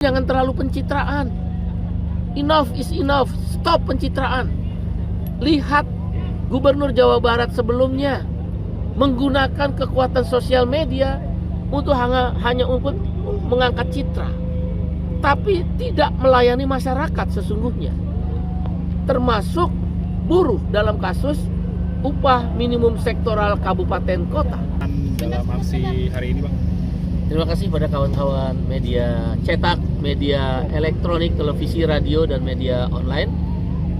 Jangan terlalu pencitraan. Enough is enough. Stop pencitraan. Lihat Gubernur Jawa Barat sebelumnya menggunakan kekuatan sosial media untuk hanya untuk mengangkat citra, tapi tidak melayani masyarakat sesungguhnya, termasuk buruh dalam kasus upah minimum sektoral kabupaten kota. Dalam aksi hari ini, Bang. Terima kasih pada kawan-kawan media cetak, media elektronik, televisi, radio, dan media online,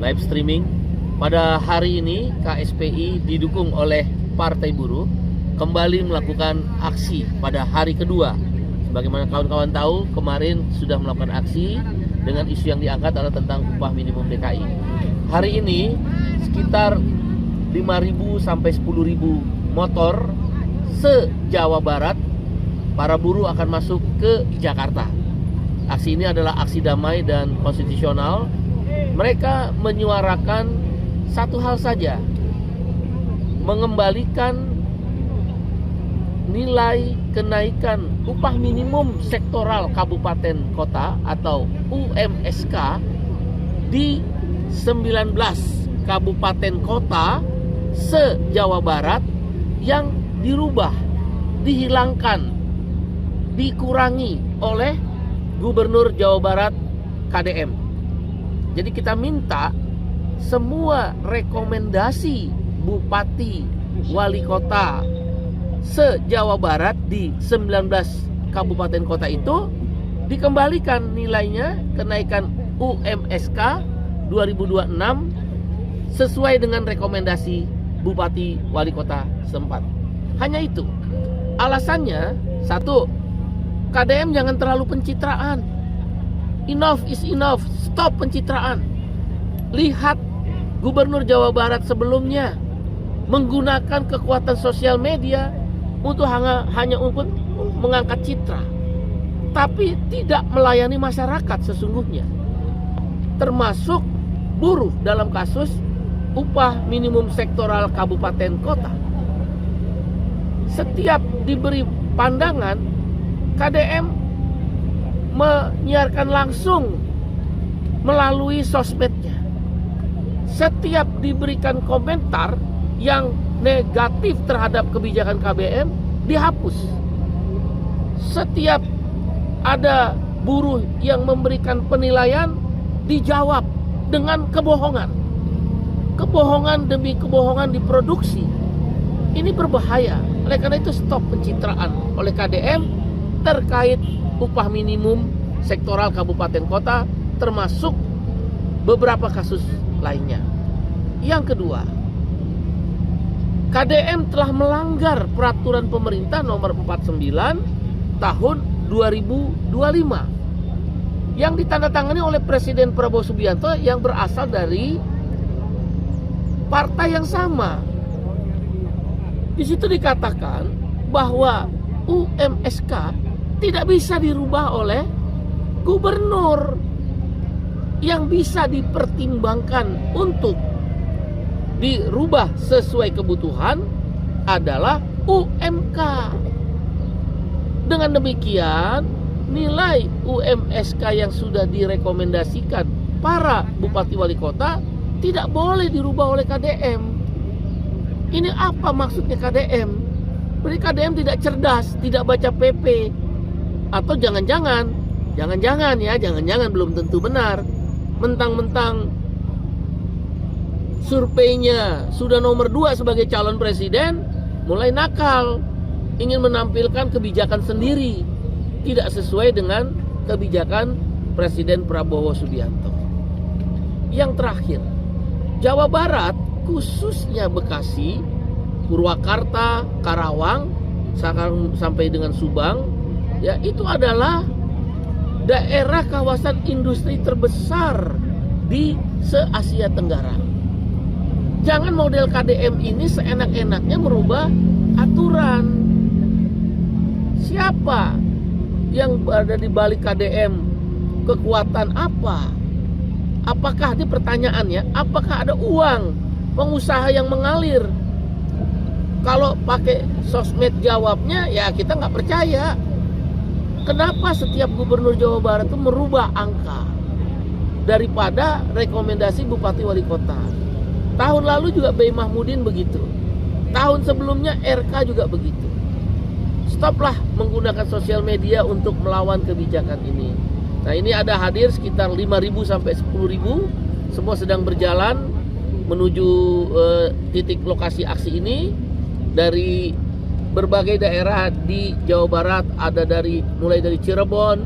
live streaming. Pada hari ini KSPI didukung oleh Partai Buruh kembali melakukan aksi pada hari kedua. Sebagaimana kawan-kawan tahu, kemarin sudah melakukan aksi dengan isu yang diangkat adalah tentang upah minimum DKI. Hari ini sekitar 5.000 sampai 10.000 motor se-Jawa Barat para buruh akan masuk ke Jakarta. Aksi ini adalah aksi damai dan konstitusional. Mereka menyuarakan satu hal saja, mengembalikan nilai kenaikan upah minimum sektoral kabupaten kota atau UMSK di 19 kabupaten kota se-Jawa Barat yang dirubah, dihilangkan, dikurangi oleh Gubernur Jawa Barat KDM. Jadi kita minta semua rekomendasi bupati, wali kota se-Jawa Barat di 19 kabupaten kota itu dikembalikan nilainya kenaikan UMSK 2026 sesuai dengan rekomendasi bupati, wali kota setempat. Hanya itu. Alasannya, satu, KDM jangan terlalu pencitraan. Enough is enough. Stop pencitraan. Lihat Gubernur Jawa Barat sebelumnya menggunakan kekuatan sosial media untuk hanya untuk mengangkat citra, tapi tidak melayani masyarakat sesungguhnya, termasuk buruh dalam kasus upah minimum sektoral kabupaten kota. Setiap diberi pandangan, KDM menyiarkan langsung melalui sosmednya. Setiap diberikan komentar yang negatif terhadap kebijakan KBM dihapus. Setiap ada buruh yang memberikan penilaian dijawab dengan kebohongan. Kebohongan demi kebohongan diproduksi. Ini berbahaya. Oleh karena itu stop pencitraan oleh KDM terkait upah minimum sektoral kabupaten kota, termasuk beberapa kasus lainnya. Yang kedua, KDM telah melanggar peraturan pemerintah nomor 49 tahun 2025 yang ditandatangani oleh Presiden Prabowo Subianto yang berasal dari partai yang sama. Di situ dikatakan bahwa UMSK tidak bisa dirubah oleh gubernur. Yang bisa dipertimbangkan untuk dirubah sesuai kebutuhan adalah UMK. Dengan demikian, nilai UMSK yang sudah direkomendasikan para bupati wali kota tidak boleh dirubah oleh KDM. Ini apa maksudnya KDM? Berarti KDM tidak cerdas, tidak baca PP. Atau jangan-jangan belum tentu benar. Mentang-mentang surveinya sudah nomor 2 sebagai calon presiden, mulai nakal, ingin menampilkan kebijakan sendiri, tidak sesuai dengan kebijakan Presiden Prabowo Subianto. Yang terakhir, Jawa Barat, khususnya Bekasi, Purwakarta, Karawang, sampai dengan Subang, ya itu adalah daerah kawasan industri terbesar di se-Asia Tenggara. Jangan model KDM ini seenak-enaknya merubah aturan. Siapa yang berada di balik KDM? Kekuatan apa? Apakah, ini pertanyaannya, apakah ada uang pengusaha yang mengalir? Kalau pakai sosmed jawabnya, ya kita nggak percaya. Kenapa setiap gubernur Jawa Barat itu merubah angka daripada rekomendasi bupati wali kota? Tahun lalu juga B. Mahmudin begitu. Tahun sebelumnya RK juga begitu. Stoplah menggunakan sosial media untuk melawan kebijakan ini. Nah, ini ada hadir sekitar 5.000 sampai 10.000. Semua sedang berjalan menuju titik lokasi aksi ini dari berbagai daerah di Jawa Barat. Ada mulai dari Cirebon,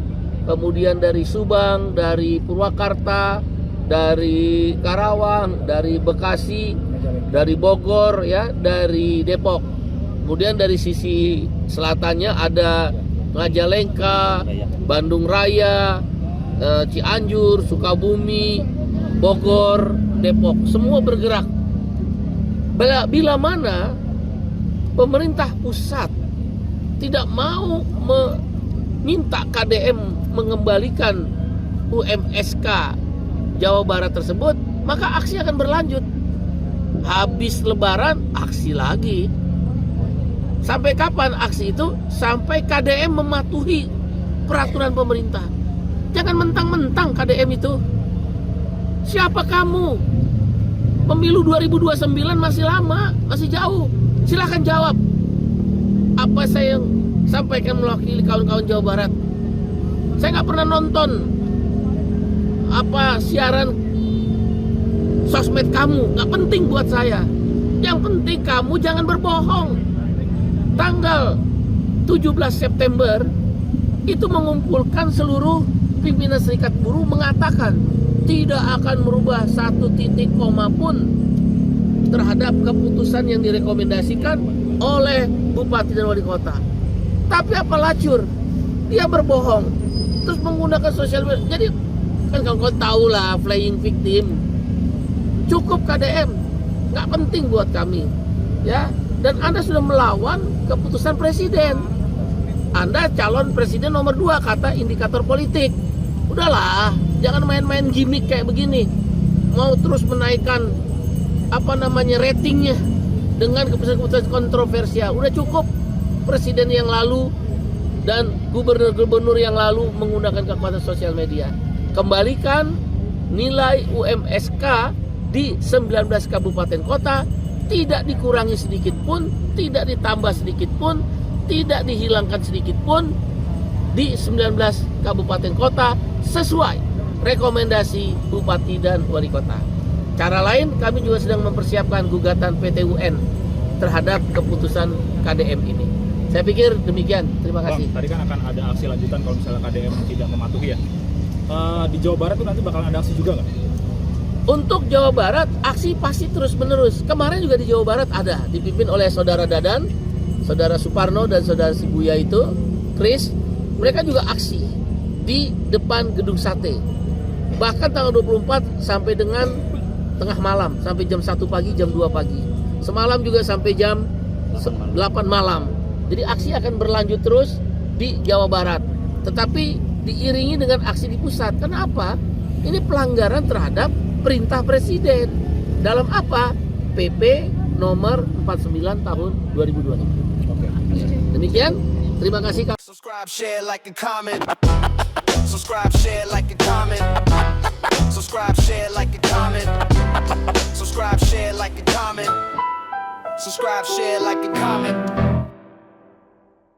kemudian dari Subang, dari Purwakarta, dari Karawang, dari Bekasi, dari Bogor, ya, dari Depok. Kemudian dari sisi selatannya ada Majalengka, Bandung Raya, Cianjur, Sukabumi, Bogor, Depok. Semua bergerak. Bila mana pemerintah pusat tidak mau meminta KDM mengembalikan UMSK Jawa Barat tersebut, maka aksi akan berlanjut. Habis Lebaran, aksi lagi. Sampai kapan aksi itu? Sampai KDM mematuhi peraturan pemerintah. Jangan mentang-mentang KDM itu. Siapa kamu? Pemilu 2029 masih lama, masih jauh. Silahkan jawab. Apa saya yang sampaikan mewakili kawan-kawan Jawa Barat? Saya nggak pernah nonton siaran sosmed kamu, nggak penting buat saya. Yang penting kamu jangan berbohong. Tanggal 17 September itu mengumpulkan seluruh pimpinan serikat buruh mengatakan tidak akan merubah satu titik koma pun terhadap keputusan yang direkomendasikan oleh bupati dan wali kota. Tapi apa lacur? Dia berbohong, terus menggunakan sosial media. Jadi kan kau tahu lah, playing victim. Cukup KDM, nggak penting buat kami, ya. Dan Anda sudah melawan keputusan presiden. Anda calon presiden nomor 2 kata indikator politik. Udahlah, jangan main-main gimmick kayak begini. Mau terus menaikkan ratingnya dengan keputusan-keputusan kontroversial. Udah cukup presiden yang lalu dan gubernur-gubernur yang lalu menggunakan kekuatan sosial media. Kembalikan nilai UMSK di 19 kabupaten kota, tidak dikurangi sedikit pun, tidak ditambah sedikit pun, tidak dihilangkan sedikit pun di 19 kabupaten kota sesuai rekomendasi bupati dan wali kota. Cara lain, kami juga sedang mempersiapkan gugatan PT UN terhadap keputusan KDM ini. Saya pikir demikian. Terima kasih. Bang, tadi kan akan ada aksi lanjutan kalau misalnya KDM tidak mematuhi ya. Di Jawa Barat tuh nanti bakal ada aksi juga nggak? Untuk Jawa Barat, aksi pasti terus-menerus. Kemarin juga di Jawa Barat ada, dipimpin oleh Saudara Dadan, Saudara Suparno, dan Saudara Sibuya itu, Chris. Mereka juga aksi di depan Gedung Sate. Bahkan tanggal 24 sampai dengan tengah malam, sampai jam 1 pagi, jam 2 pagi. Semalam juga sampai jam 8 malam. Jadi aksi akan berlanjut terus di Jawa Barat. Tetapi diiringi dengan aksi di pusat. Kenapa? Ini pelanggaran terhadap perintah presiden. Dalam apa? PP nomor 49 tahun 2020. Oke. Demikian. Terima kasih. Subscribe, share, like, and comment. Subscribe, share, like, and comment. Subscribe, share, like, and comment. Subscribe, share, like, and comment. Subscribe, share, like, and comment.